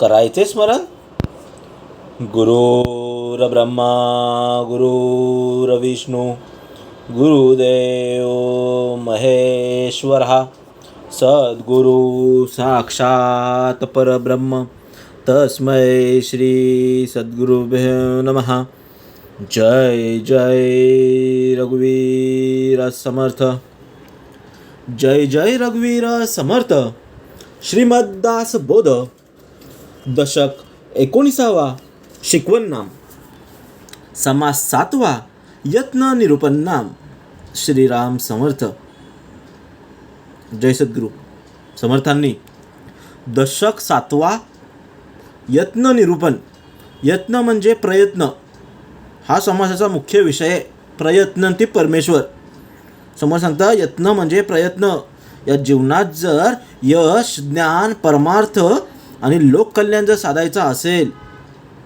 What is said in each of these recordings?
करायचे स्मरण. गुरुर्ब्रह्मा गुरुर्विष्णू गुरुदेव महेश्वरः सद्गुरु साक्षात परब्रह्म तस्मै श्री सद्गुरुभ्यो नमः. जय जय रघुवीर समर्थ. जय जय रघुवीर समर्थ. श्रीमद्दास बोध दशक 19वा. शिकवण नाम. समास 7वा. यत्न निरूपण नाम. श्रीराम समर्थ. जय सद्गुरु. समर्थांनी दशक 7वा. यत्न निरूपण. यत्न म्हणजे प्रयत्न हा समासाचा मुख्य विषय. प्रयत्न ती परमेश्वर. समोर सांगता यत्न म्हणजे प्रयत्न. या जीवनात जर यश ज्ञान परमार्थ आणि लोककल्याण जर साधायचा असेल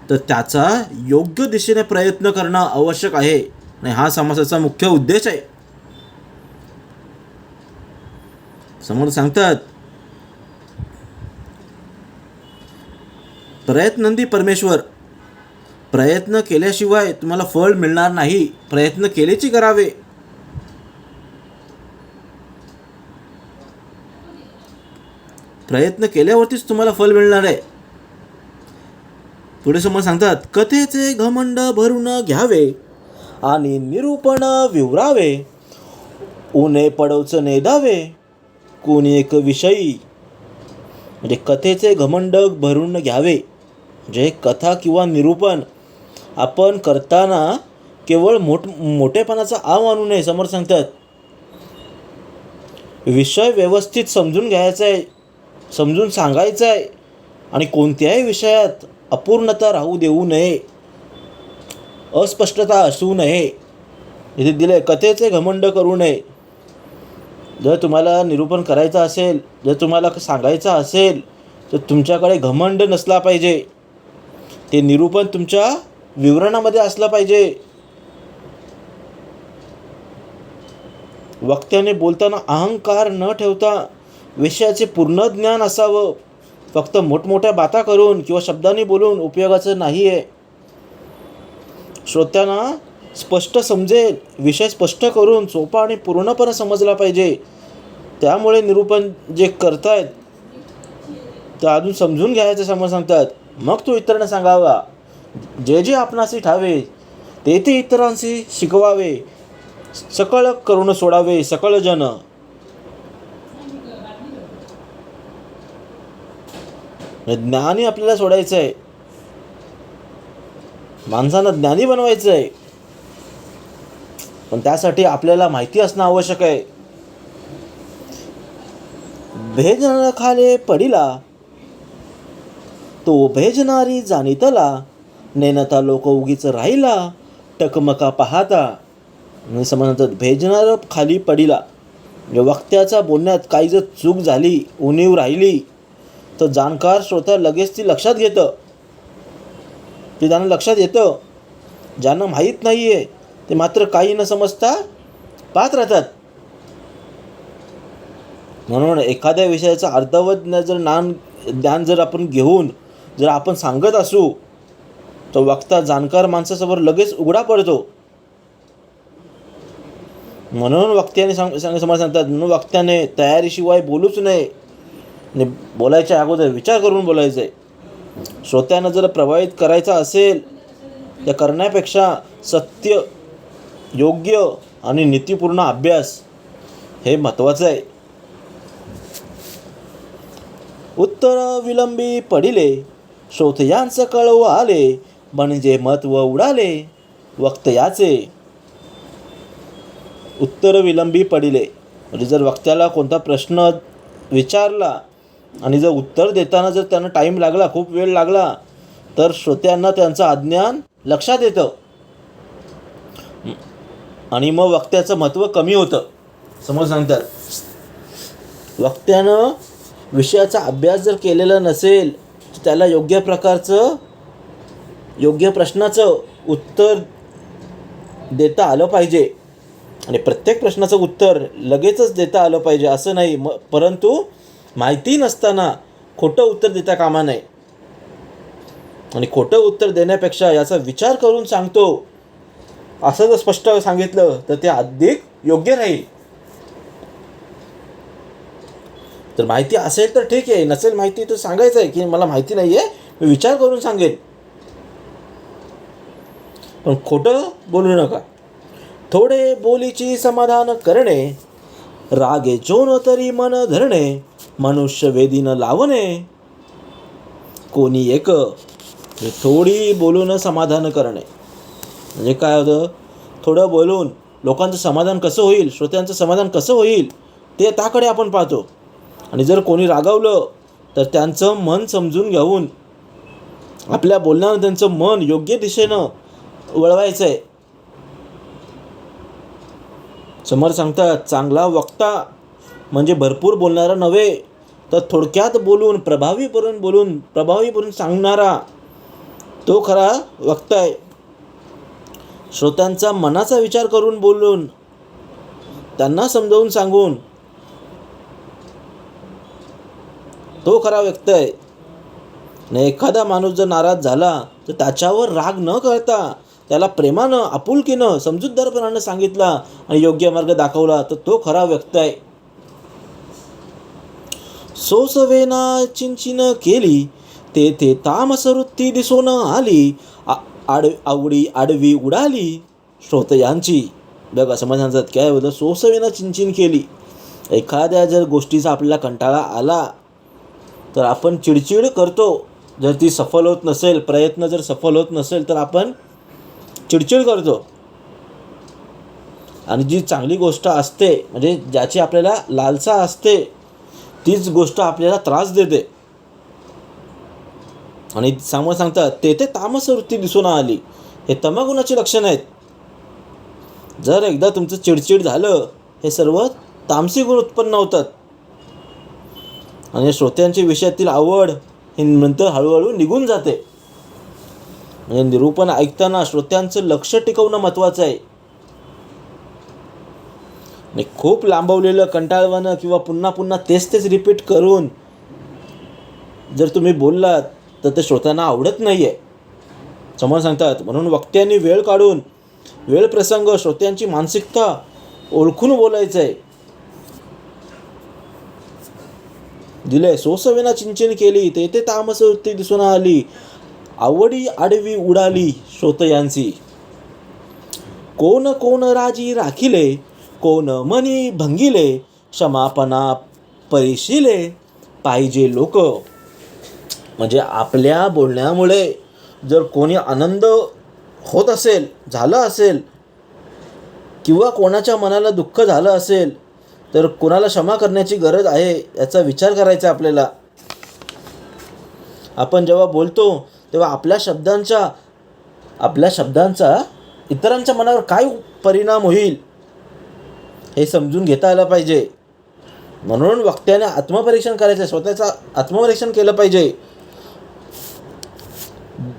तर त्याचा योग्य दिशेने प्रयत्न करणं आवश्यक आहे आणि हा समासाचा मुख्य उद्देश आहे. समोर सांगतात प्रयत्नंती परमेश्वर. प्रयत्न केल्याशिवाय तुम्हाला फळ मिळणार नाही. प्रयत्न केलेची करावे. प्रयत्न केल्यावरतीच तुम्हाला फल मिळणार आहे. पुढे समोर सांगतात कथेचे घमंड भरून घ्यावे आणि निरूपण विवरावे. ऊने पडवच नेदावे कोणी एक विषयी. म्हणजे कथेचे घमंड भरून घ्यावे म्हणजे कथा किंवा निरूपण आपण करताना केवळ मोठेपणाचा आव आणू नये. समोर सांगतात विषय व्यवस्थित समजून घ्यायचा आहे, समजून सांगायचं आहे आणि कोणत्याही विषयात अपूर्णता राहू देऊ नये, अस्पष्टता असू नये. इथे दिले कथेचे घमंड करू नये. जर तुम्हाला निरूपण करायचं असेल, जर तुम्हाला सांगायचं असेल तर तुमच्याकडे घमंड नसला पाहिजे. ते निरूपण तुमच्या विवरणामध्ये असलं पाहिजे. वक्त्याने बोलताना अहंकार न ठेवता विषयाचे पूर्ण ज्ञान असावं. फक्त मोठमोठ्या बाता करून किंवा शब्दांनी बोलून उपयोगाचं नाही आहे. श्रोत्यांना स्पष्ट समजेल विषय स्पष्ट करून सोपा आणि पूर्णपणे समजला पाहिजे. त्यामुळे निरूपण जे करतायत ते अजून समजून घ्यायचं समोर सांगतात. मग तो इतरांना सांगावा. जे जे आपणासी ठावे ते ते इतरांशी शिकवावे. सकळ करून सोडावे सकळ जन. ज्ञानी आपल्याला सोडायचं आहे. माणसांना ज्ञानी बनवायचं आहे. पण त्यासाठी आपल्याला माहिती असणं आवश्यक आहे. भेजन खाले पडिला तो भेजणारी जाणीतला. नेनता लोक उगीच राहिला टकमका पाहता. समजतात भेजणार खाली पडिला. वक्त्याच्या बोलण्यात काही जर चूक झाली उणीव राहिली तर जाणकार श्रोता लगेच ती लक्षात घेतं. ते त्यांना लक्षात येतं. ज्यांना माहीत नाही आहे ते मात्र काही न समजता पाहत राहतात. म्हणून एखाद्या विषयाचा अर्धवट ज्ञान जर आपण घेऊन जर आपण सांगत असू तर वक्ता जाणकार माणसासमोर लगेच उघडा पडतो. म्हणून वक्त्याने समोर सांगतात वक्त्याने तयारीशिवाय बोलूच नये. बोलायच्या अगोदर विचार करून बोलायचं आहे. श्रोत्यांना जर प्रभावित करायचं असेल त्या करण्यापेक्षा सत्य योग्य आणि नीतीपूर्ण अभ्यास हे महत्त्वाचं आहे. उत्तर विलंबी पडिले श्रोतयांचं कळव आले. म्हणजे महत्त्व उडाले वक्तयाचे. उत्तर विलंबी पडिले म्हणजे जर वक्त्याला कोणता प्रश्न विचारला आणि जर उत्तर देताना जर त्यांना टाईम लागला खूप वेळ लागला तर श्रोत्यांना त्यांचं अज्ञान लक्षात येतं आणि मग वक्त्याचं महत्त्व कमी होतं. समोर सांगतात वक्त्यानं विषयाचा अभ्यास जर केलेला नसेल तर त्याला योग्य प्रकारचं योग्य प्रश्नाचं उत्तर देता आलं पाहिजे. आणि प्रत्येक प्रश्नाचं उत्तर लगेचच देता आलं पाहिजे असं नाही. परंतु माहिती नसताना खोटं उत्तर देता कामा नये. आणि खोटं उत्तर देण्यापेक्षा याचा विचार करून सांगतो असं जर स्पष्ट सांगितलं तर ते अधिक योग्य राहील. तर माहिती असेल तर ठीक आहे, नसेल माहिती तर सांगायचं आहे की मला माहिती नाही आहे, मी विचार करून सांगेन. पण खोटं बोलू नका. थोडे बोलीची समाधान करणे, रागे चोन तरी मन धरणे, मनुष्य वेदीन लावणे. कोणी एक थोडी बोलून समाधान करणे म्हणजे काय होतं, थोडं बोलून लोकांचं समाधान कसं होईल, श्रोत्यांचं समाधान कसं होईल ते त्याकडे आपण पाहतो. आणि जर कोणी रागावलं तर त्यांचं मन समजून घेऊन आपल्या बोलण्यानं त्यांचं मन योग्य दिशेनं वळवायचं आहे. समर्थ सांगतात, चांगला वक्ता म्हणजे भरपूर बोलणारा नव्हे, तर थोडक्यात बोलून प्रभावीपणे सांगणारा तो खरा वक्ता आहे. श्रोत्यांचा मनाचा विचार करून बोलून त्यांना समजावून सांगून तो खरा व्यक्ती आहे. आणि एखादा माणूस जर नाराज झाला तर त्याच्यावर राग न करता त्याला प्रेमानं, आपुलकीनं, समजूतदारपणानं सांगितला आणि योग्य मार्ग दाखवला तर तो खरा व्यक्ती आहे. सोसवेना चिंचिन केली, तेथे तामस वृत्ती दिसून आली, आवडी आडवी उडाली श्रोतयांची. बघा समाजांचं काय होतं, सोसवेना चिंचिन केली. एखाद्या जर गोष्टीचा आपल्याला कंटाळा आला तर आपण चिडचिड करतो. जर ती सफल होत नसेल, प्रयत्न जर सफल होत नसेल तर आपण चिडचिड करतो. आणि जी चांगली गोष्ट असते म्हणजे ज्याची आपल्याला लालसा असते तीच गोष्ट आपल्याला त्रास देते. आणि सांगतात तेथे तामस वृत्ती दिसून आली. हे तमगुणाची लक्षणं आहेत. जर एकदा तुमचं चिडचिड झालं हे सर्व तामसी गुण उत्पन्न होतात. आणि श्रोत्यांच्या विषयातील आवड हे नंतर हळूहळू निघून जाते. म्हणजे निरूपण ऐकताना श्रोत्यांचं लक्ष टिकवणं महत्त्वाचं आहे. आणि खूप लांबवलेलं, कंटाळवाणं किंवा पुन्हा पुन्हा तेच रिपीट करून जर तुम्ही बोललात तर ते श्रोत्यांना आवडत नाही आहे. समोर सांगतात, म्हणून वक्त्यांनी वेळ काढून वेळ प्रसंग श्रोत्यांची मानसिकता ओळखून बोलायचं आहे. दिलंय, सोसवेना चिंचन केली, तेथे तामस वृत्ती दिसून आली, आवडी आडवी उडाली श्रोतयांची. कोण कोण राजी राखिले, कोण मनी भंगिले, क्षमापणा परिशिले पाहिजे लोक. म्हणजे आपल्या बोलण्यामुळे जर कोणी आनंद होत असेल, झालं असेल, किंवा कोणाच्या मनाला दुःख झालं असेल तर कोणाला क्षमा करण्याची गरज आहे याचा विचार करायचा आपल्याला. आपण जेव्हा बोलतो तेव्हा आपल्या शब्दांचा इतरांच्या मनावर काय परिणाम होईल हे समजून घेता आलं पाहिजे. म्हणून वक्त्याने आत्मपरीक्षण करायचं, स्वतःचं आत्मपरीक्षण केलं पाहिजे.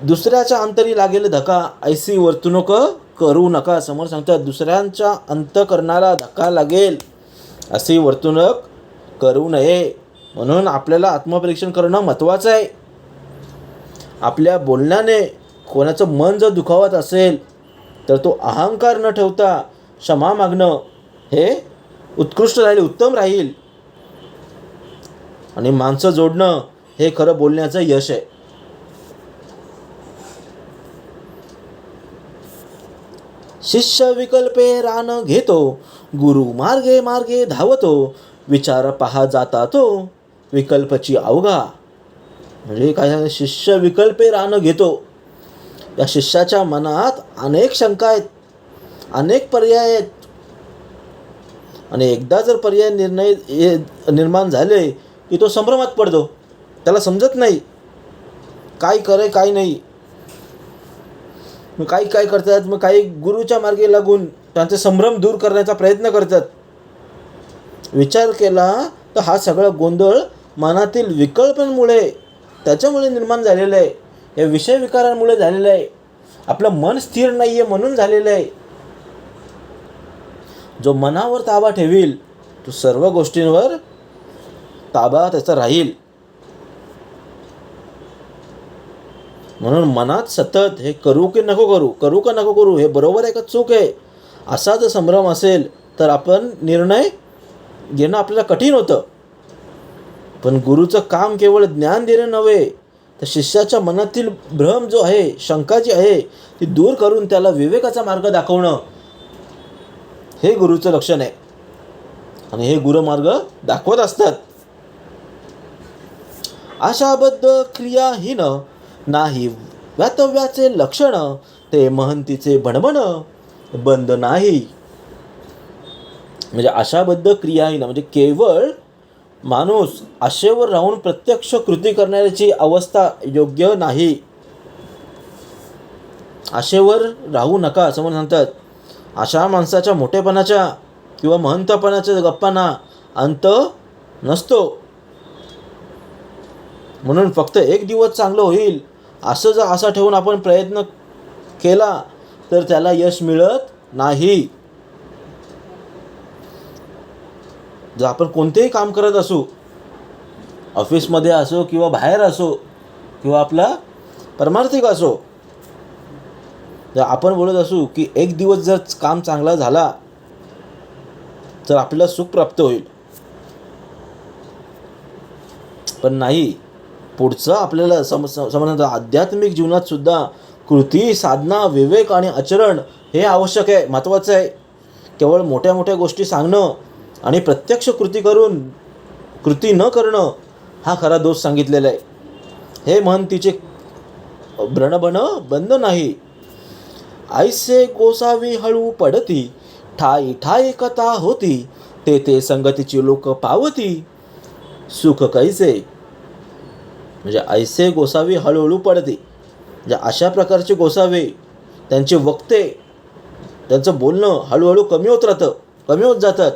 दुसऱ्याच्या अंतरी लागेल धक्का, ऐसी वर्तणूक करू नका. समोर सांगतात, दुसऱ्यांच्या अंतःकरणाला धक्का लागेल अशी वर्तणूक करू नये. म्हणून आपल्याला आत्मपरीक्षण करणं महत्त्वाचं आहे. आपल्या बोलण्याने कोणाचं मन जर दुखावत असेल तर तो अहंकार न ठेवता क्षमा मागणं हे उत्कृष्ट राहील, उत्तम राहील. आणि माणसं जोडणं हे खरं बोलण्याचं यश आहे. शिष्य विकल्पे रान घेतो, गुरु मार्गे मार्गे धावतो, विचार पहा जाता तो विकल्पची अवघा. म्हणजे काय, शिष्य विकल्पे रान घेतो. या शिष्याच्या मनात अनेक शंका आहेत, अनेक पर्याय आहेत. आणि एकदा जर पर्याय निर्माण झाले की तो संभ्रमात पडतो. त्याला समजत नाही काय करे काय नाही. मग काय करतात, मग काही गुरुच्या मार्गे लागून त्यांचे संभ्रम दूर करण्याचा प्रयत्न करतात. विचार केला तर हा सगळा गोंधळ मनातील विकल्पांमुळे, त्याच्यामुळे निर्माण झालेलं आहे. या विषय विकारांमुळे झालेलं आहे. आपलं मन स्थिर नाही आहे म्हणून झालेलं आहे. जो मनावर ताबा ठेवील तो सर्व गोष्टींवर ताबा त्याचा राहील. म्हणून मनात सतत हे करू की नको करू, करू का नको करू, हे बरोबर आहे का चूक आहे, असा जर संभ्रम असेल तर आपण निर्णय घेणं आपल्याला कठीण होतं. पण गुरुचं काम केवळ ज्ञान देणं नव्हे, तर शिष्याच्या मनातील भ्रम जो आहे, शंका जी आहे ती दूर करून त्याला विवेकाचा मार्ग दाखवणं, हे गुरुचं लक्षण आहे. आणि हे गुरुमार्ग दाखवत असतात. आशाबद्ध क्रियाहीन नाही व्यातव्याचे लक्षण, ते महंतीचे भणभण बंद नाही. म्हणजे आशाबद्ध क्रियाहीन म्हणजे केवळ माणूस आशेवर राहून प्रत्यक्ष कृती करण्याची अवस्था योग्य नाही. आशेवर राहू नका असं म्हणून सांगतात. अशा माणसाच्या मोठेपणाच्या किंवा महंतपणाच्या गप्पांना अंत नसतो. म्हणून फक्त एक दिवस चांगलं होईल असं जर आशा ठेवून आपण प्रयत्न केला तर त्याला यश मिळत नाही. जर आपण कोणतेही काम करत असू, ऑफिसमध्ये असो किंवा बाहेर असो किंवा आपला परमार्थिक असो, जर आपण बोलत असू की एक दिवस जर काम चांगला झाला तर आपल्याला सुख प्राप्त होईल, पण नाही, पुढचं आपल्याला समजण्याचं आध्यात्मिक जीवनात सुद्धा कृती, साधना, विवेक आणि आचरण हे आवश्यक आहे, महत्त्वाचं आहे. केवळ मोठ्या मोठ्या गोष्टी सांगणं आणि प्रत्यक्ष कृती न करणं हा खरा दोष सांगितलेला आहे. हे महंतीचे भ्रणभण बंद नाही. ऐसे गोसावी हळू पडती, ठाई ठाई कथा होती, ते संगतीची लोक पावती, सुख कैसे. म्हणजे ऐसे गोसावी हळूहळू पडती, म्हणजे अशा प्रकारचे गोसावे, त्यांचे वक्ते, त्यांचं बोलणं हळूहळू कमी होत जातात.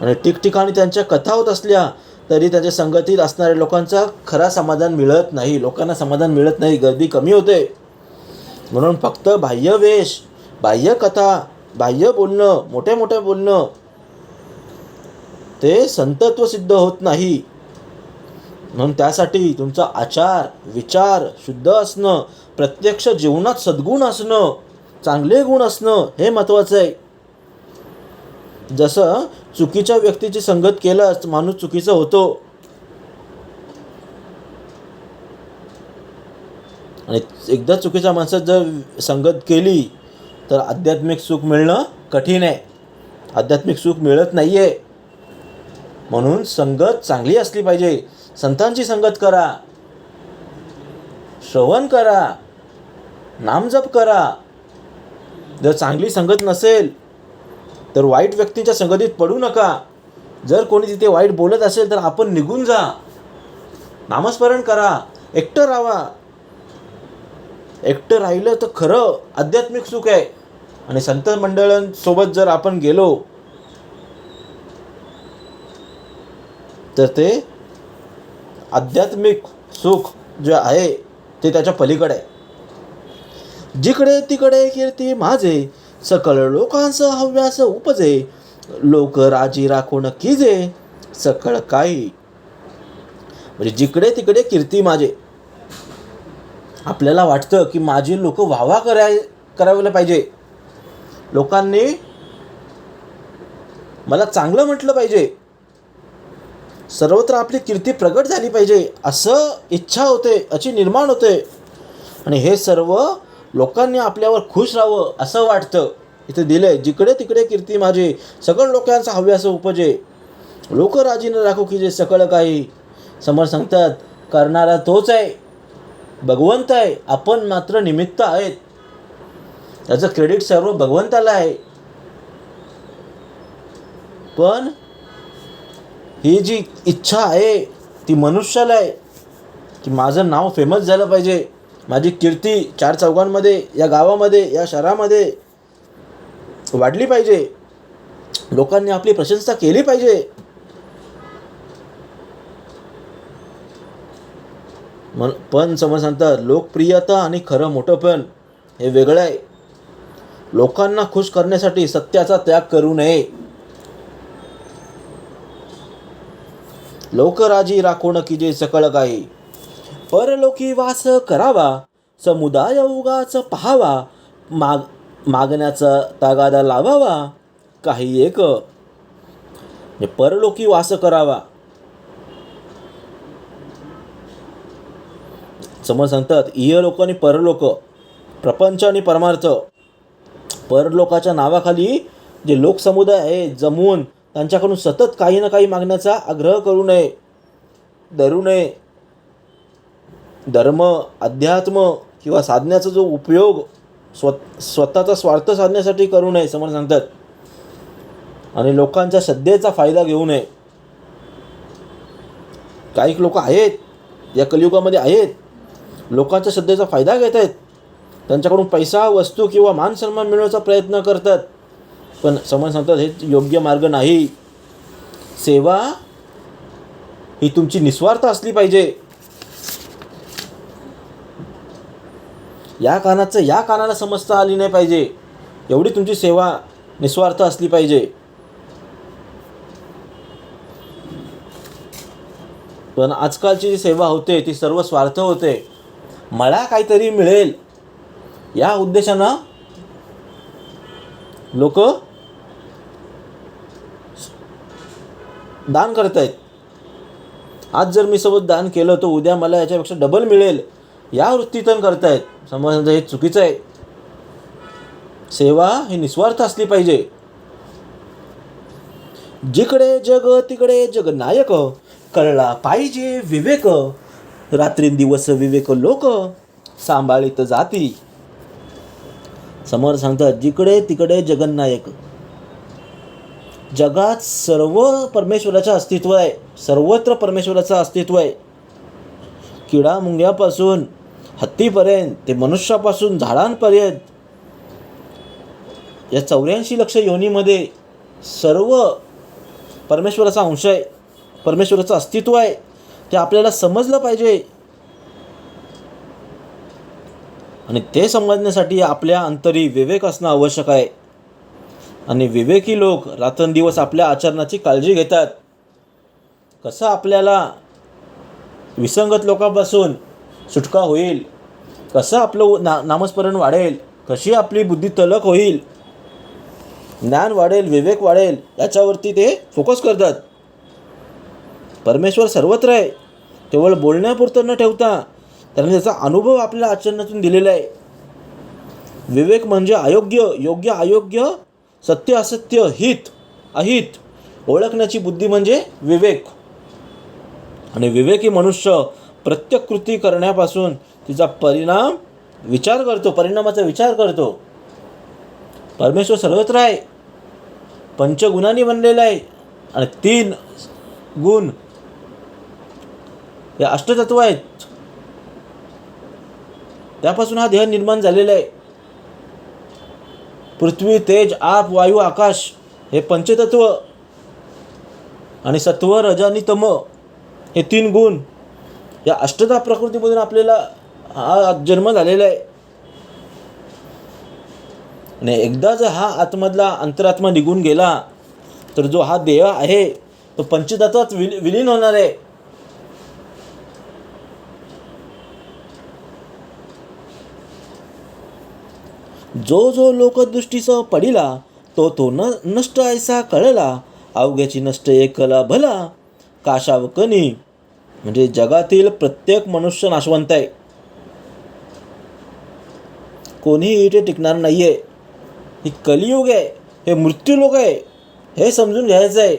आणि ठिकठिकाणी त्यांच्या कथा होत असल्या तरी त्यांच्या संगतीत असणाऱ्या लोकांचा खरा समाधान मिळत नाही, लोकांना समाधान मिळत नाही, गर्दी कमी होते. म्हणून फक्त बाह्य वेश, बाह्य कथा, बाह्य बोलणं, मोठ्या बोलणं ते संतत्व सिद्ध होत नाही. म्हणून त्यासाठी तुमचा आचार, विचार शुद्ध असणं, प्रत्यक्ष जीवनात सद्गुण असणं, चांगले गुण असणं हे महत्त्वाचं आहे. जसं चुकीच्या व्यक्तीची संगत केल्यास माणूस चुकीचा होतो, आणि एकदा चुकीच्या माणसात जर संगत केली तर आध्यात्मिक सुख मिळणं कठीण आहे, आध्यात्मिक सुख मिळत नाही आहे. म्हणून संगत चांगली असली पाहिजे. संतांची संगत करा, श्रवण करा, नामजप करा. जर चांगली संगत नसेल तर वाईट व्यक्तींच्या संगतीत पडू नका. जर कोणी तिथे वाईट बोलत असेल तर आपण निघून जा, नामस्मरण करा, एकटं राहा. एकटं राहिलं तर खरं आध्यात्मिक सुख आहे. आणि संत मंडळांसोबत जर आपण गेलो तर ते आध्यात्मिक सुख जे आहे ते त्याच्या पलीकडे आहे. जिकडे तिकडे कीर्ती माझे, सकळ लोकांचं हव्यास उपजे, लोक राजी राखून कीजे, सकळ काही. म्हणजे जिकडे तिकडे कीर्ती माझे. आपल्याला वाटतं की माझी लोक वाहवा करायला पाहिजे, लोकांनी मला चांगलं म्हटलं पाहिजे, सर्वत्र आपली कीर्ती प्रगट झाली पाहिजे, असं इच्छा होते, अशी निर्माण होते. आणि हे सर्व लोकांनी आपल्यावर खुश राहावं असं वाटतं. इथे दिलंय, जिकडे तिकडे कीर्ती माझी, सकळ लोकांचा हव्यास उपजे, लोक राजी न राखो की जे सकळ काही. समोर सांगतात करणारा तोच आहे, भगवंत आहे, आपण मात्र निमित्त आहेत. त्याचं क्रेडिट सर्व भगवंताला आहे. पण ही जी इच्छा आहे ती मनुष्याला आहे की माझं नाव फेमस झालं पाहिजे, माझी कीर्ती चार चौघांमध्ये, या गावामध्ये, या शहरामध्ये वाढली पाहिजे, लोकांनी आपली प्रशंसा केली पाहिजे. पण समज सांगतात लोकप्रियता आणि खरं मोठंपण हे वेगळं आहे. लोकांना खुश करण्यासाठी सत्याचा त्याग करू नये. लोक राजी राखोण की जे सकळ काही. परलोकी वास करावा, समुदाय उगाच पहावा, मागण्याचा तगादा लावावा, काही एक. परलोकी वास करावा. समज सांगतात इहलोक आणि परलोक, प्रपंच आणि परमार्थ. परलोकाच्या नावाखाली जे लोकसमुदाय आहे जमवून त्यांच्याकडून सतत काही ना काही मागण्याचा आग्रह करू नये, धरू नये. धर्म, अध्यात्म किंवा साधण्याचा जो उपयोग स्वतःचा स्वार्थ साधण्यासाठी करू नये, समोर सांगतात. आणि लोकांच्या श्रद्धेचा फायदा घेऊ नये. काही लोक आहेत या कलियुगामध्ये आहेत, लोकांच्या श्रद्धेचा फायदा घेत आहेत, त्यांच्याकडून पैसा, वस्तू किंवा मान सन्मान मिळवण्याचा प्रयत्न करतात. पण समज सांगतात हे योग्य मार्ग नाही. सेवा ही तुमची निस्वार्थ असली पाहिजे. या कानाला समजता आली नाही पाहिजे, एवढी तुमची सेवा निस्वार्थ असली पाहिजे. पण आजकालची जी सेवा होते ती सर्व स्वार्थ होते. मला काहीतरी मिळेल या उद्देशानं लोक दान करत आहेत. आज जर मी सोबत दान केलं तर उद्या मला याच्यापेक्षा डबल मिळेल या वृत्तीतून करतायत. समज हे चुकीचं आहे. सेवा ही निस्वार्थ असली पाहिजे. जिकडे जग तिकडे जगनायक, कळला पाहिजे विवेक, रात्रींदिवस विवेक लोक सांभाळीत जाती. समोर सांगतात जिकडे तिकडे जगन्नायक. जगात सर्व परमेश्वराचं अस्तित्व आहे, सर्वत्र परमेश्वराचं अस्तित्व आहे. किडा मुंग्यापासून हत्तीपर्यंत ते मनुष्यापासून झाडांपर्यंत या 84 लक्ष योनीमध्ये सर्व परमेश्वराचा अंश आहे, परमेश्वराचं अस्तित्व आहे. ते आपल्याला समजलं पाहिजे. आणि ते समजण्यासाठी आपल्या अंतरी विवेक असणं आवश्यक आहे. आणि विवेकी लोक रात्रंदिवस आपल्या आचरणाची काळजी घेतात. कसं आपल्याला विसंगत लोकांपासून सुटका होईल, कसं आपलं नामस्मरण वाढेल, कशी आपली बुद्धी तलक होईल, ज्ञान वाढेल, विवेक वाढेल, याच्यावरती ते फोकस करतात. परमेश्वर सर्वत्र आहे, केवळ बोलण्यापुरतं न ठेवता त्यांनी त्याचा अनुभव आपल्या आचरणातून दिलेला आहे. विवेक म्हणजे अयोग्य, योग्य अयोग्य, सत्य असत्य, हित अहित ओळखण्याची बुद्धी म्हणजे विवेक. आणि विवेकी मनुष्य प्रत्येक कृती करण्यापासून तिचा परिणामाचा विचार करतो. परमेश्वर सर्वत्र आहे, पंचगुणांनी बनलेला आहे. आणि 3 गुण हे अष्टतत्व आहेत. त्यापासून हा देह निर्माण झालेला आहे. पृथ्वी, तेज, आप, वायू, आकाश हे पंचतत्व. आणि सत्व, रज आणि तम हे 3 गुण या अष्टधा प्रकृतीमधून आपल्याला हा जन्म झालेला आहे. आणि एकदा जर हा आतमधला अंतरात्मा निघून गेला तर जो हा देह आहे तो पंचतत्वात विलीन होणार आहे. जो जो लोकदृष्टीसह पडिला तो नष्ट ऐसा कळला, अवघ्याची नष्ट एकला भला, काशावकनी. म्हणजे जगातील प्रत्येक मनुष्य नाशवंत आहे, कोणीही इथे टिकणार नाही आहे. ही कलियुग आहे, हे मृत्यूलोक आहे, हे समजून घ्यायचं आहे.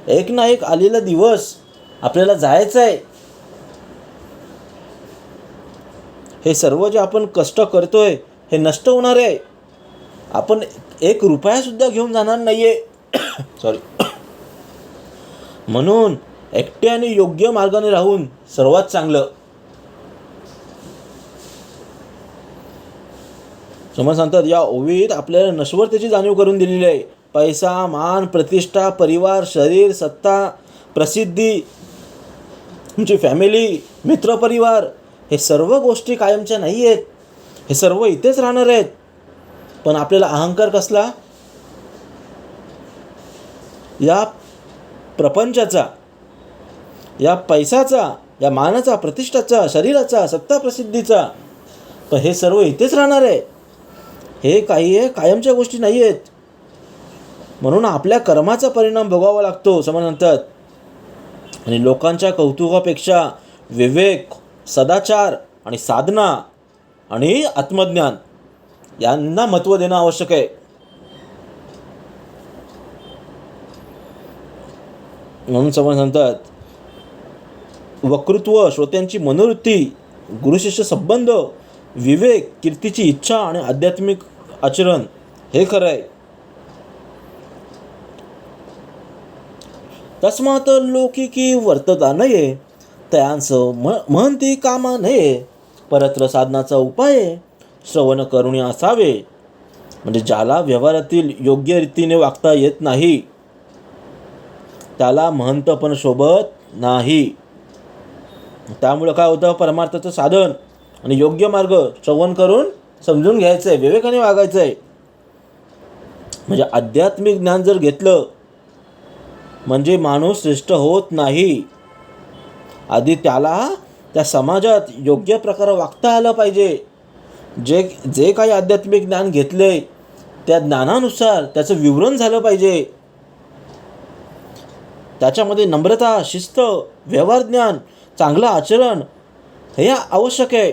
एक ना एक आलेला दिवस आपल्याला जायचं आहे. हे सर्व जे आपण कष्ट करतोय हे नष्ट होणार आहे. आपण 1 रुपया सुद्धा घेऊन जाणार नाहीये. सॉरी. म्हणून एकटे आणि योग्य मार्गाने राहून सर्वात चांगलं. समज सांगतात या ओवीत आपल्याला नश्वरतेची जाणीव करून दिलेली आहे. पैसा, मान, प्रतिष्ठा, परिवार, शरीर, सत्ता, प्रसिद्धी, तुमची फॅमिली, मित्रपरिवार हे सर्व गोष्टी कायमच्या नाही आहेत. हे सर्व इथेच राहणार आहेत. पण आपल्याला अहंकार कसला? या प्रपंचाचा, या पैशाचा, या मानाचा, प्रतिष्ठाचा, शरीराचा, सत्ता प्रसिद्धीचा, तर हे सर्व इथेच राहणार आहे. हे काही कायमच्या गोष्टी नाही आहेत. म्हणून आपल्या कर्माचा परिणाम भोगावा लागतो समर्थ म्हणतात. आणि लोकांच्या कौतुकापेक्षा विवेक, सदाचार आणि साधना आणि आत्मज्ञान यांना महत्त्व देणं आवश्यक आहे. म्हणून समर्थ म्हणतात, वक्तृत्व, श्रोत्यांची मनोवृत्ती, गुरुशिष्य संबंध, विवेक, कीर्तीची इच्छा आणि आध्यात्मिक आचरण हे खरं आहे. तस्मात लौकिकी वर्तता नये, त्यांस महंती कामा नये, परत्र साधनाचा उपाय श्रवण करुणी असावे. म्हणजे ज्याला व्यवहारातील योग्य रीतीने वागता येत नाही त्याला महंत पण शोभत नाही. त्यामुळं काय होतं, परमार्थाचं साधन आणि योग्य मार्ग श्रवण करून समजून घ्यायचं आहे, विवेकाने वागायचं आहे. म्हणजे आध्यात्मिक ज्ञान जर घेतलं म्हणजे माणूस श्रेष्ठ होत नाही. आधी त्याला त्या समाजात योग्य प्रकारे वागता आलं पाहिजे. जे काही आध्यात्मिक ज्ञान घेतलंय त्या ज्ञानानुसार त्याचं विवरण झालं पाहिजे. त्याच्यामध्ये नम्रता, शिस्त, व्यवहार ज्ञान, चांगलं आचरण हे आवश्यक आहे.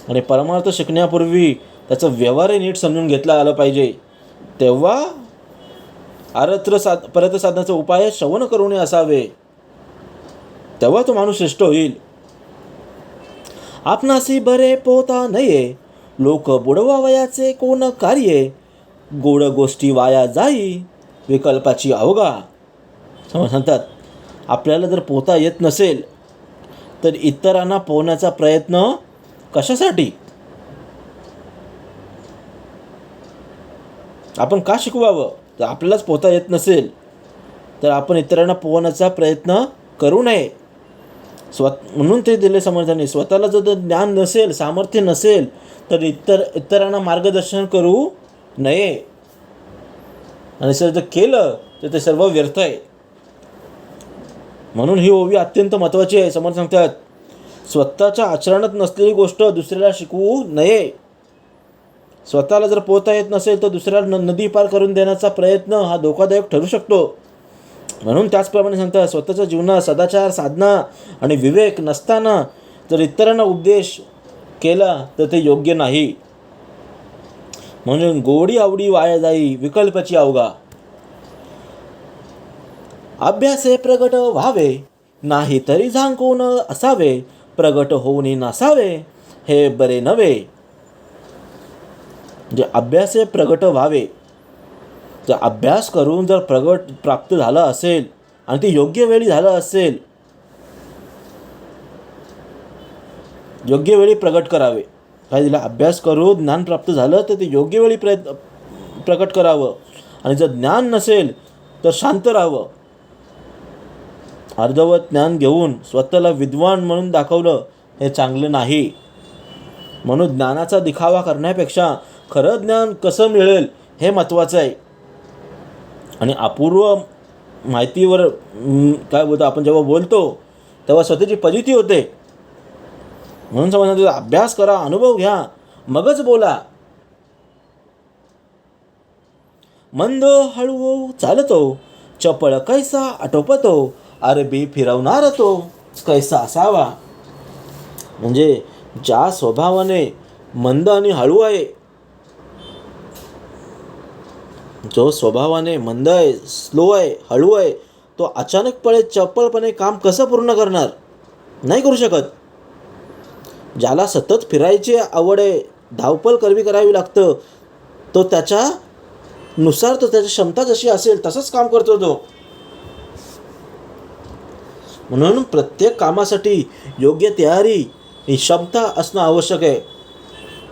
आणि परमार्थ शिकण्यापूर्वी त्याचं व्यवहारही नीट समजून घेतला आलं पाहिजे. तेव्हा परत्र साधनाचा उपाय श्रवण करुणे असावे. तेव्हा तो माणूस श्रेष्ठ होईल. आपणासी बरे पोहता नये, लोक बुडवावयाचे कोण कार्ये, गोड गोष्टी वाया जाई, विकल्पाची अवघा. म्हणतात, आपल्याला जर पोहता येत नसेल तर इतरांना पोहण्याचा प्रयत्न कशासाठी? आपण का शिकवावं? जर आपल्यालाच पोहता येत नसेल तर आपण इतरांना पोहण्याचा प्रयत्न करू नये. म्हणून ते दिले समर्थांनी. स्वतःला जर ज्ञान नसेल, सामर्थ्य नसेल तर इतरांना मार्गदर्शन करू नये. आणि जर केलं तर ते सर्व व्यर्थ आहे. म्हणून ही ओवी अत्यंत महत्त्वाची आहे. समर्थ सांगतात, स्वतःच्या आचरणात नसलेली गोष्ट दुसऱ्याला शिकवू नये. स्वतःला जर पोहता येत नसेल तर दुसऱ्याला नदी पार करून देण्याचा प्रयत्न हा धोकादायक ठरू शकतो. म्हणून त्याचप्रमाणे सांगतात, स्वतःच्या जीवनात सदाचार, साधना आणि विवेक नसताना जर इतरांना उपदेश केला तर ते योग्य नाही. म्हणून गोडी आवडी वाया जाई, विकल्पाची अवघा. अभ्यासे प्रगट व्हावे, नाही तरी झांकून असावे, प्रगट होऊन नसावे, हे बरे नव्हे. म्हणजे अभ्यासे प्रगट व्हावे. जर अभ्यास करून जर प्रगट प्राप्त झाला असेल आणि ते योग्य वेळी झालं असेल, योग्य वेळी प्रगट करावे. काय दिला, अभ्यास करून ज्ञान प्राप्त झालं तर ते योग्य वेळी प्रकट करावं. आणि जर ज्ञान नसेल तर शांत राहावं. अर्धवट ज्ञान घेऊन स्वतःला विद्वान म्हणून दाखवलं हे चांगलं नाही. म्हणून ज्ञानाचा दिखावा करण्यापेक्षा खरं ज्ञान कसं मिळेल हे महत्त्वाचं आहे. आणि अपूर्व माहितीवर काय बोलतो आपण, जेव्हा बोलतो तेव्हा स्वतःची फजिती होते. म्हणून समजा अभ्यास करा, अनुभव घ्या, मगच बोला. मंद हळू चालतो, चपळ कैसा आटोपतो, अरबी फिरवणार तो कैसा असावा. म्हणजे ज्या स्वभावाने मंद आणि हळू आहे, जो स्वभावाने मंद आहे, स्लो आहे, हळू आहे, तो अचानकपणे चपळपणे काम कसं पूर्ण करणार? नाही करू शकत. ज्याला सतत फिरायची आवड आहे, धावपळ करावी लागतं, तो त्याच्यानुसार तो त्याची क्षमता जशी असेल तसंच काम करतो तो. म्हणून प्रत्येक कामासाठी योग्य तयारी ही क्षमता असणं आवश्यक आहे.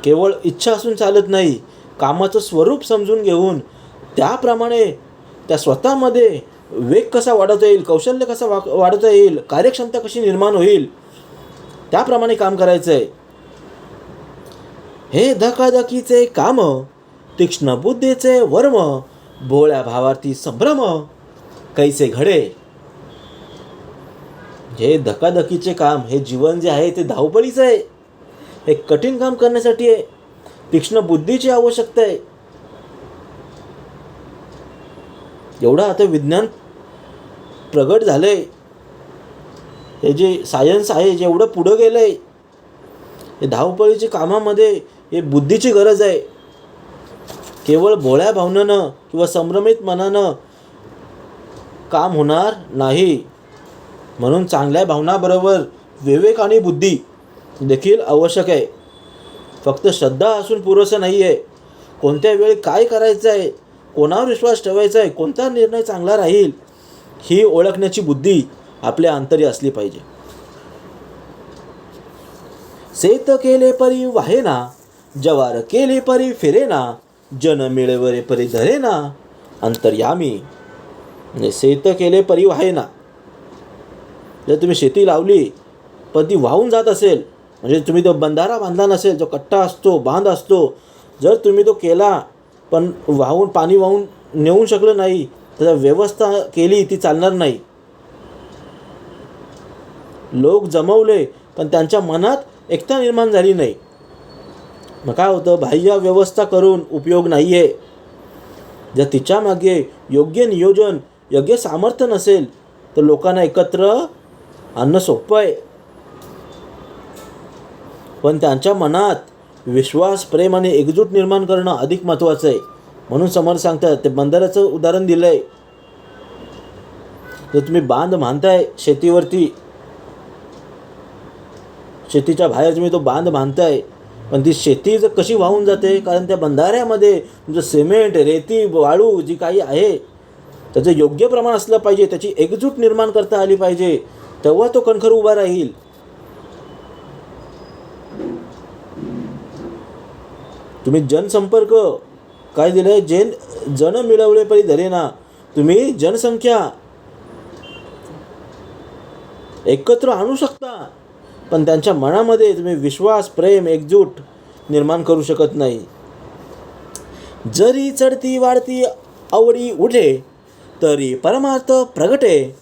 केवळ इच्छा असून चालत नाही. कामाचं स्वरूप समजून घेऊन त्याप्रमाणे त्या स्वतःमध्ये वेग कसा वाढवता येईल, कौशल्य कसं वाढवता येईल, कार्यक्षमता कशी निर्माण होईल, त्याप्रमाणे काम करायचं आहे. हे धकाधकीचे काम, तीक्ष्ण बुद्धीचे वर्म, भोळ्या भावार्थी संभ्रम कैसे घडे. हे धकाधकीचे काम, हे जीवन जे आहे ते धावपळीचं आहे. हे कठीण काम करण्यासाठी आहे. तीक्ष्ण बुद्धीची आवश्यकता आहे. एवढं आता विज्ञान प्रगट झालंय. हे जे सायन्स आहे जेवढं पुढं गेलंय, हे धावपळीच्या कामामध्ये हे बुद्धीची गरज आहे. केवळ भोळ्या भावनेनं किंवा संभ्रमित मनानं काम होणार नाही. म्हणून चांगल्या भावनाबरोबर विवेक आणि बुद्धी देखील आवश्यक आहे. फक्त श्रद्धा असून पुरेसं नाही आहे. कोणत्या वेळी काय करायचं आहे, कोणावर विश्वास ठेवायचा आहे, कोणता निर्णय चांगला राहील, ही ओळखण्याची बुद्धी आपल्या अंतरी असली पाहिजे. सेत केले परी वाहेना, जवार केले परी फिरेना, जन मिळवरे परी धरेना, अंतर्यामी. म्हणजे सेत केले परी वाहेना, जर तुम्ही शेती लावली पण ती वाहून जात असेल, म्हणजे तुम्ही तो बंधारा बांधला नसेल, जो कट्टा असतो, बांध असतो, जर तुम्ही तो केला पण पाणी वाहून नेऊ शकलं नाही, त्याचा व्यवस्था केली, ती चालणार नाही. लोक जमवले पण त्यांच्या मनात एकता निर्माण झाली नाही. मग काय होतं, बाह्य व्यवस्था करून उपयोग नाही आहे. जर तिच्या मागे योग्य नियोजन, योग्य सामर्थ्य नसेल तर लोकांना एकत्र आणणं सोपं आहे. पण त्यांच्या मनात विश्वास, प्रेम आणि एकजूट निर्माण करणं अधिक महत्त्वाचं आहे. म्हणून समर्थ सांगतात, ते बंधाऱ्याचं उदाहरण दिलं आहे. जर तुम्ही बांध बांधताय शेतीवरती, शेतीच्या बाहेर तुम्ही तो बांध बांधताय, पण ती शेती जर कशी वाहून जाते, कारण त्या बंधाऱ्यामध्ये तुमचं सिमेंट, रेती, वाळू जी काही आहे त्याचं योग्य प्रमाण असलं पाहिजे, त्याची एकजूट निर्माण करता आली पाहिजे, तेव्हा तो कणखर उभा राहील. तुम्ही जनसंपर्क काय दिलंय, जन मिळवले परी धरेना. तुम्ही जनसंख्या एकत्र आणू शकता, पण त्यांच्या मनामध्ये तुम्ही विश्वास, प्रेम, एकजूट निर्माण करू शकत नाही. जरी चढती वाढती आवडी उठे, तरी परमार्थ प्रगटे,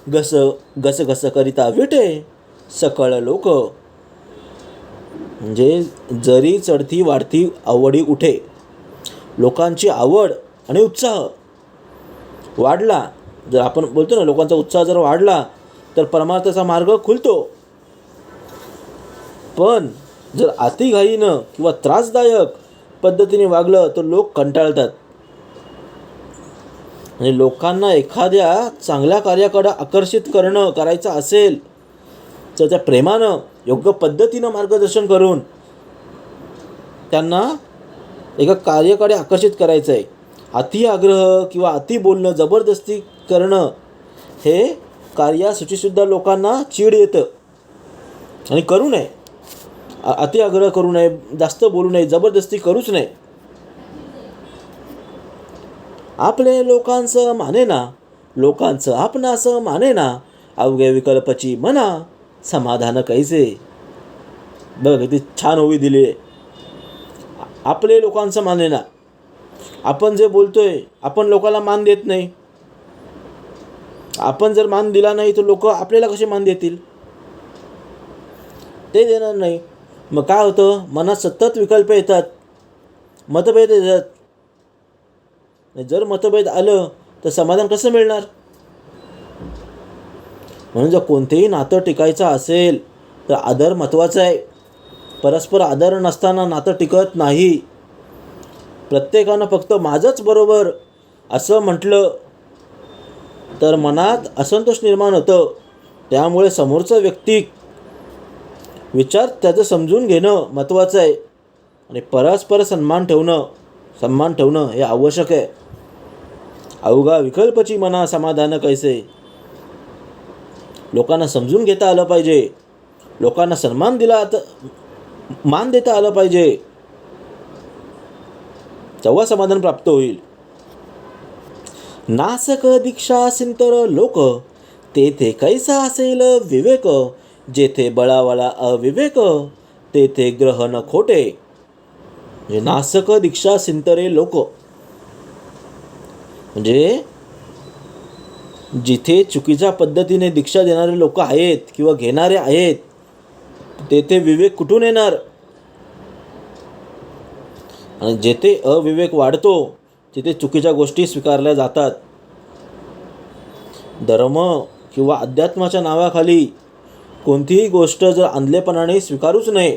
घस घस करिता विटे सकळ लोक. म्हणजे जरी चढती वाढती आवडी उठे, लोकांची आवड आणि उत्साह वाढला, जर आपण बोलतो ना लोकांचा उत्साह जर वाढला तर परमार्थाचा मार्ग खुलतो. पण जर अतिघाईनं किंवा त्रासदायक पद्धतीने वागलं तर लोक कंटाळतात. म्हणजे लोकांना एखाद्या चांगल्या कार्याकडे आकर्षित करायचं असेल तर त्या प्रेमानं, योग्य पद्धतीनं मार्गदर्शन करून त्यांना एका कार्याकडे आकर्षित करायचं आहे. अति आग्रह किंवा अति बोलणं, जबरदस्ती करणं, हे कार्यासूचीसुद्धा लोकांना चीड येतं. आणि करू नये, अति आग्रह करू नये, जास्त बोलू नये, जबरदस्ती करूच नये. आपले लोकांचं मानेना, लोकांचं आपणाचं मानेना, अवघे विकल्पची मना, समाधान कैसे. बघ किती छान ओवी दिली आहे. आपले लोकांचं मानेना, आपण जे बोलतोय, आपण लोकांना मान देत नाही. आपण जर मान दिला नाही तर लोक आपल्याला कसे मान देतील, ते देणार नाही. मग काय होतं, मनात सतत विकल्प येतात, मतभेद येतात. जर मतभेद आलं तर समाधान कसं मिळणार. म्हणून जर कोणतेही नातं टिकायचं असेल तर आदर महत्त्वाचा आहे. परस्पर आदर नसताना नातं टिकत नाही. प्रत्येकानं फक्त माझंच बरोबर असं म्हटलं तर मनात असंतोष निर्माण होतं. त्यामुळे समोरचा व्यक्ती विचार त्याचं समजून घेणं महत्त्वाचं आहे. आणि परस्पर सन्मान ठेवणं हे आवश्यक आहे. अवघा विकल्पची मना, समाधान कैसे. लोकांना समजून घेता आलं पाहिजे, लोकांना मान देता आलं पाहिजे, तेव्हा समाधान प्राप्त होईल. नासक दीक्षा सिंतर लोक, तेथे कैसा असेल विवेक, जेथे बळावळा अविवेक, तेथे ग्रहण खोटे. म्हणजे नासक दीक्षा सिंतरे लोक, म्हणजे जिथे चुकीच्या पद्धतीने दीक्षा देणारे लोक आहेत किंवा घेणारे आहेत, तेथे विवेक कुठून येणार? आणि जेथे अविवेक वाढतो तिथे चुकीच्या गोष्टी स्वीकारल्या जातात. धर्म किंवा अध्यात्माच्या नावाखाली कोणतीही गोष्ट जर अंधलेपणाने स्वीकारूच नये.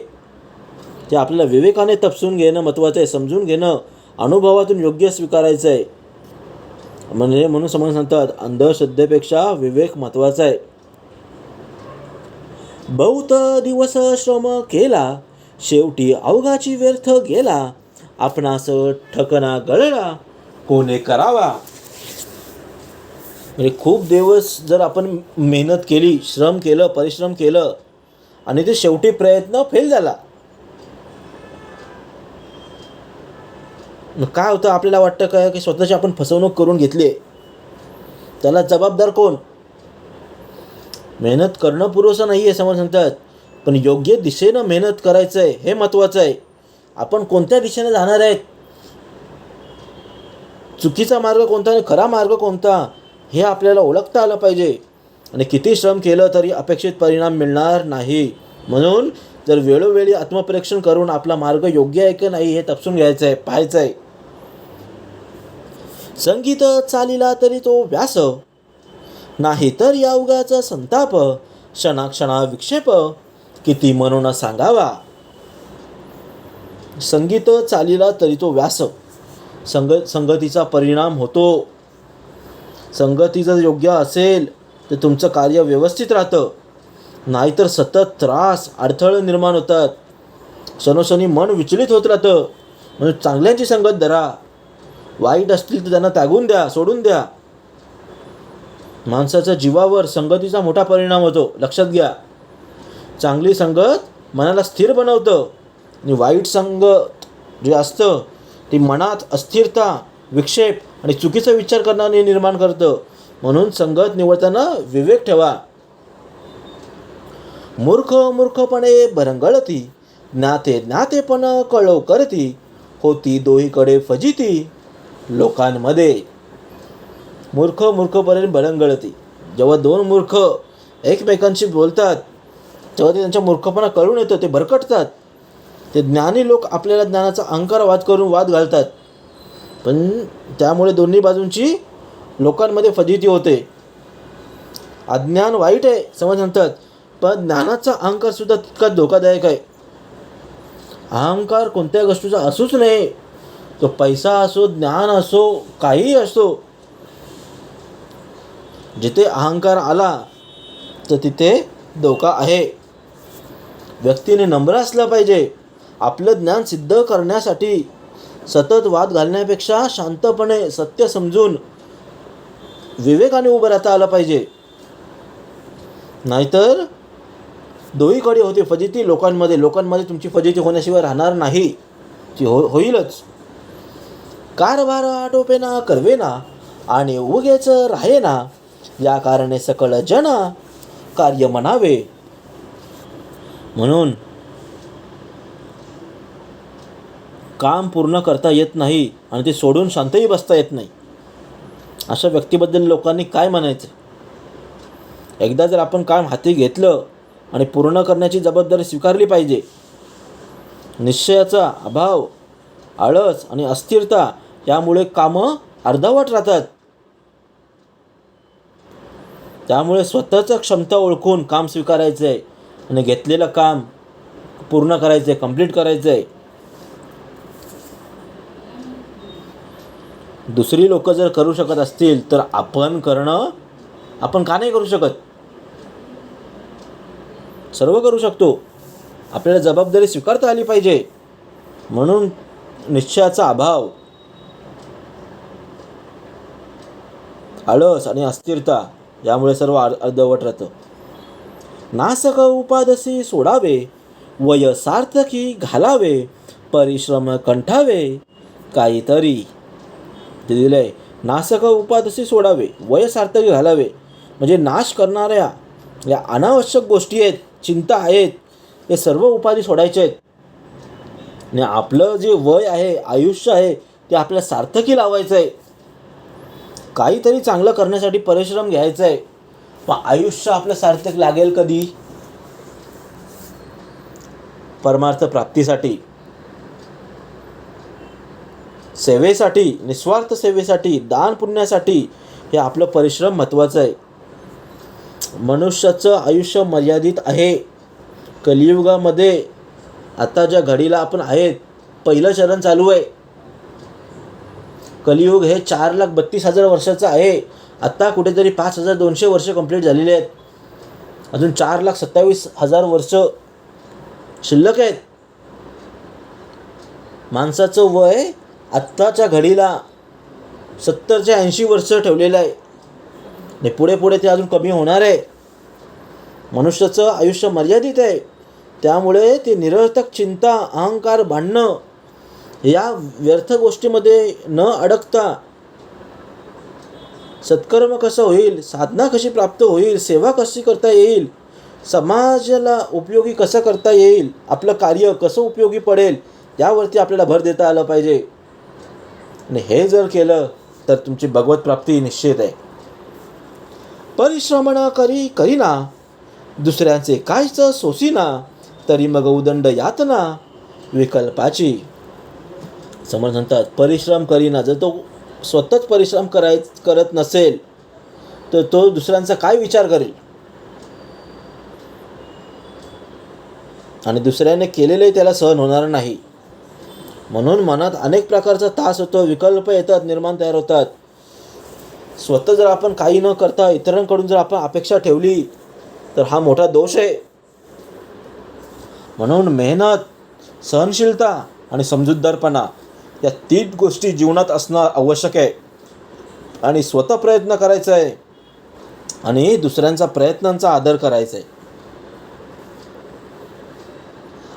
ते आपल्याला विवेकाने तपसून घेणं महत्त्वाचं आहे, समजून घेणं, अनुभवातून योग्य स्वीकारायचं आहे. म्हणून समज सांगतात, अंधश्रद्धेपेक्षा विवेक महत्त्वाचा आहे. बहुत दिवस श्रम केला, शेवटी अवघाची व्यर्थ गेला. आपणास ठकना गळला, कोणे करावा. म्हणजे खूप दिवस जर आपण मेहनत केली, श्रम केलं, परिश्रम केलं आणि ते शेवटी प्रयत्न फेल झाला, काय होतं? आपल्याला वाटतं काय की स्वतःची आपण फसवणूक करून घेतली. त्याला जबाबदार कोण? मेहनत करणं पुरेसं नाही आहे समोर सांगतात, पण योग्य दिशेनं मेहनत करायचं आहे हे महत्त्वाचं आहे. आपण कोणत्या दिशेने जाणार आहेत, चुकीचा मार्ग कोणता आणि खरा मार्ग कोणता हे आपल्याला ओळखता आलं पाहिजे. आणि किती श्रम केलं तरी अपेक्षित परिणाम मिळणार नाही. म्हणून जर वेळोवेळी आत्मपरीक्षण करून आपला मार्ग योग्य आहे की नाही हे तपासून घ्यायचं आहे, पाहायचं आहे. संगीत चालिला तरी तो व्यास, नाही तर या उगाचा संताप. क्षणाक्षणा विक्षेप, किती म्हणून सांगावा. संगीत चालिला तरी तो व्यास. संगतीचा परिणाम होतो. संगती जर योग्य असेल तर तुमचं कार्य व्यवस्थित राहतं, नाहीतर सतत त्रास, अडथळे निर्माण होतात. क्षणोक्षणी मन विचलित होत राहतं. म्हणून चांगल्यांची संगत धरा. वाईट असतील तर त्यांना त्यागून द्या, सोडून द्या. माणसाच्या जीवावर संगतीचा मोठा परिणाम होतो, लक्षात घ्या. चांगली संगत मनाला स्थिर बनवतं आणि वाईट संगत जे असतं ती मनात अस्थिरता, विक्षेप आणि चुकीचा विचार करणारे निर्माण करतं. म्हणून संगत निवडताना विवेक ठेवा. मूर्ख मूर्खपणे भरंगळती, ज्ञाते ज्ञातेपण कळव करती. होती दोहीकडे फजिती लोकांमध्ये. मूर्ख मूर्खपणे भरंगळती. जेव्हा दोन मूर्ख एकमेकांशी बोलतात तेव्हा ते त्यांच्या मूर्खपणा कळून येतं, ते भरकटतात. ते ज्ञानी लोक आपल्याला ज्ञानाचा अहंकार वाद घालतात, पण त्यामुळे दोन्ही बाजूंची लोकांमध्ये फजिती होते. अज्ञान वाईट आहे समज म्हणतात, पण ज्ञानाचा अहंकार सुद्धा तितकाच धोकादायक आहे. अहंकार कोणत्या गोष्टीचा असूच नाही. तो पैसा असो, ज्ञान असो, काहीही असो. जिथे अहंकार आला तर तिथे धोका आहे. व्यक्तीने नम्र असलं पाहिजे. आपलं ज्ञान सिद्ध करण्यासाठी सतत वाद घालण्यापेक्षा शांतपणे सत्य समजून विवेकाने उभं राहता आलं पाहिजे. नाहीतर दोहीकडे होते फजिती लोकांमध्ये तुमची फजिती होण्याशिवाय राहणार नाही, ती होईलच. कारभार आटोपेना करवेना आणि उगेच राहेना, या कारणे सकळ जना कार्य म्हणावे. म्हणून काम पूर्ण करता येत नाही आणि ते सोडून शांतही बसता येत नाही. अशा व्यक्तीबद्दल लोकांनी काय म्हणायचं? एकदा जर आपण काम हाती घेतलं आणि पूर्ण करण्याची जबाबदारी स्वीकारली पाहिजे. निश्चयाचा अभाव, आळस आणि अस्थिरता यामुळे कामं अर्धवट राहतात. त्यामुळे स्वतःचं क्षमता ओळखून काम स्वीकारायचं आहे आणि घेतलेलं काम पूर्ण करायचं आहे, कंप्लीट करायचं आहे. दुसरी लोक जर करू शकत असतील तर आपण का नाही करू शकत? सर्व करू शकतो. आपल्याला जबाबदारी स्वीकारता आली पाहिजे. म्हणून निश्चयाचा अभाव, आळस आणि अस्थिरता यामुळे सर्व अर्धवट राहतं. नासक उपादसी सोडावे, वय सार्थकी घालावे. परिश्रम कंठावे काहीतरी. ते दिलंय, नासक उपादसी सोडावे, वय सार्थकी घालावे. म्हणजे नाश करणाऱ्या या अनावश्यक गोष्टी आहेत, चिंता आहेत, हे सर्व उपाधी सोडायचे आहेत. आणि आपलं जे वय आहे, आयुष्य आहे, ते आपल्या सार्थकी लावायचं आहे. काहीतरी चांगलं करण्यासाठी परिश्रम घ्यायचा आहे. पण आयुष्य आपलं सार्थक लागेल कधी? परमार्थ प्राप्तीसाठी, सेवेसाठी, निस्वार्थ सेवेसाठी, दान पुण्यासाठी हे आपलं परिश्रम महत्त्वाचं आहे. मनुष्याचं आयुष्य मर्यादित आहे. कलियुगामध्ये आता ज्या घडीला आपण आहेत, पहिलं चरण चालू आहे. कलियुग हे 4,32,000 वर्षाचं आहे. आत्ता कुठेतरी 5,200 वर्ष कंप्लीट झालेली आहेत. अजून 4,27,000 वर्ष शिल्लक आहेत. माणसाचं वय आत्ताच्या घडीला 70 ते 80 वर्ष ठेवलेलं आहे आणि पुढे पुढे ते अजून कमी होणार आहे. मनुष्याचं आयुष्य मर्यादित आहे. त्यामुळे ते निरर्थक चिंता, अहंकार, भांडणं या व्यर्थ गोष्टीमध्ये न अडकता सत्कर्म कसं होईल, साधना कशी प्राप्त होईल, सेवा कशी करता येईल, समाजाला उपयोगी कसं करता येईल, आपलं कार्य कसं उपयोगी पडेल, यावरती आपल्याला भर देता आलं पाहिजे. आणि हे जर केलं तर तुमची भगवत प्राप्ती निश्चित आहे. परिश्रमण करीना दुसऱ्यांचे कायच सोसीना, तरी मग उदंड यातना विकल्पाची. समर्थ म्हणतात परिश्रम करीना. जर तो स्वतःच परिश्रम करत नसेल तर तो दुसऱ्यांचा काय विचार करेल? आणि दुसऱ्याने केलेले त्याला सहन होणार नाही. म्हणून मनात अनेक प्रकारचा त्रास होतो, विकल्प येतात, निर्माण तयार होतात. स्वतः जर आपण काही न करता इतरांकडून जर आपण अपेक्षा ठेवली तर हा मोठा दोष आहे. म्हणून मेहनत, सहनशीलता आणि समजूतदारपणा या 3 गोष्टी जीवनात असणं आवश्यक आहे. आणि स्वतः प्रयत्न करायचा आहे आणि दुसऱ्यांचा प्रयत्नांचा आदर करायचा आहे.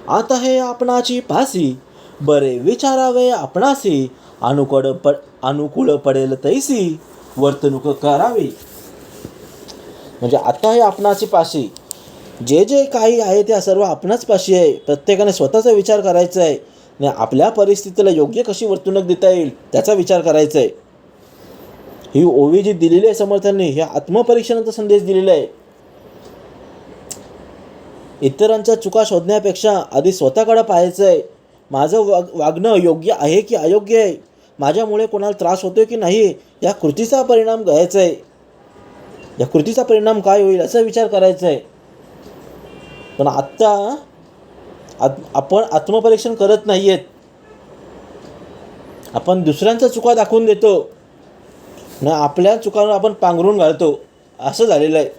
आता हे आपणाची पासी, बरे विचारावे आपणासी, अनुकूळ पडेल तैसी वर्तणूक करावी. म्हणजे आता हे आपणाची पाशी, जे जे काही आहे ते सर्व आपणाच पाशी आहे. प्रत्येकाने स्वतःचा विचार करायचा आहे आणि आपल्या परिस्थितीला योग्य कशी वर्तणूक देता येईल त्याचा विचार करायचा आहे. ही ओवी जी दिलेली आहे समर्थांनी, हे आत्मपरीक्षणाचा संदेश दिलेला आहे. इतरांच्या चुका शोधण्यापेक्षा आधी स्वतःकडे पाहायचं आहे. माझं वागणं योग्य आहे की अयोग्य आहे, माझ्यामुळे कोणाला त्रास होतोय की नाही, या कृतीचा परिणाम घ्यायचा आहे. या कृतीचा परिणाम काय होईल असा विचार करायचा आहे. पण आत्ता आपण आत्मपरीक्षण करत नाही आहेत. आपण दुसऱ्यांच्या चुका दाखवून देतो आणि आपल्या चुकांवर आपण पांघरून घालतो. असं झालेलं आहे.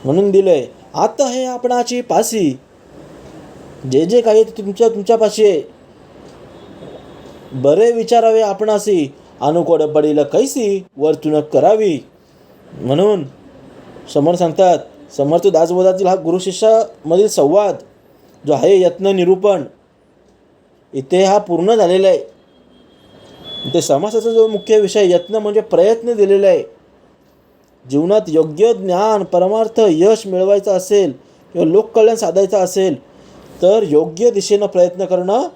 म्हणून दिलंय आता हे आपणाची पासी, जे जे काही तुमच्यापाशी आहे, बरे विचारावे आपणासी, अनुकूळ पडेल कैसी वर्तणूक करावी. म्हणून समर्थ सांगतात, समर्थ दासबोधातील हा गुरुशिष्यामधील संवाद जो आहे यत्न निरूपण, इथे हा पूर्ण झालेला आहे. ते समासाचा जो मुख्य विषय यत्न म्हणजे प्रयत्न दिलेला आहे. जीवनात योग्य ज्ञान, परमार्थ, यश मिळवायचं असेल किंवा लोककल्याण साधायचं असेल तर योग्य दिशेनं प्रयत्न करणं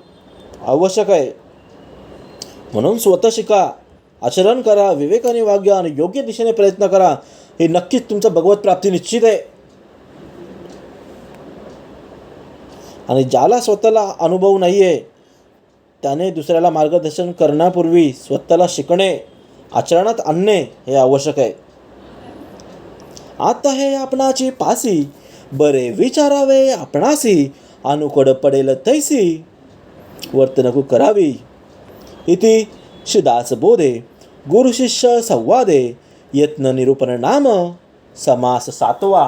आवश्यक आहे. म्हणून स्वतः शिका, आचरण करा, विवेकाने वागा आणि योग्य दिशेने प्रयत्न करा. हे नक्कीच तुमचं भगवत प्राप्ती निश्चित आहे. आणि ज्याला स्वतःला अनुभव नाही आहे त्याने दुसऱ्याला मार्गदर्शन करण्यापूर्वी स्वतःला शिकणे, आचरणात आणणे हे आवश्यक आहे. आता हे आपणाची पासी, बरे विचारावे आपणासी, अनुकूळ पडेल तैसी वर्तणूक करावी. इति श्रीदास बोधे गुरुशिष्य संवादे यत्न निरूपण नाम समास 7वा.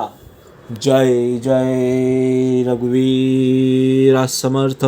जय जय रघुवीर समर्थ.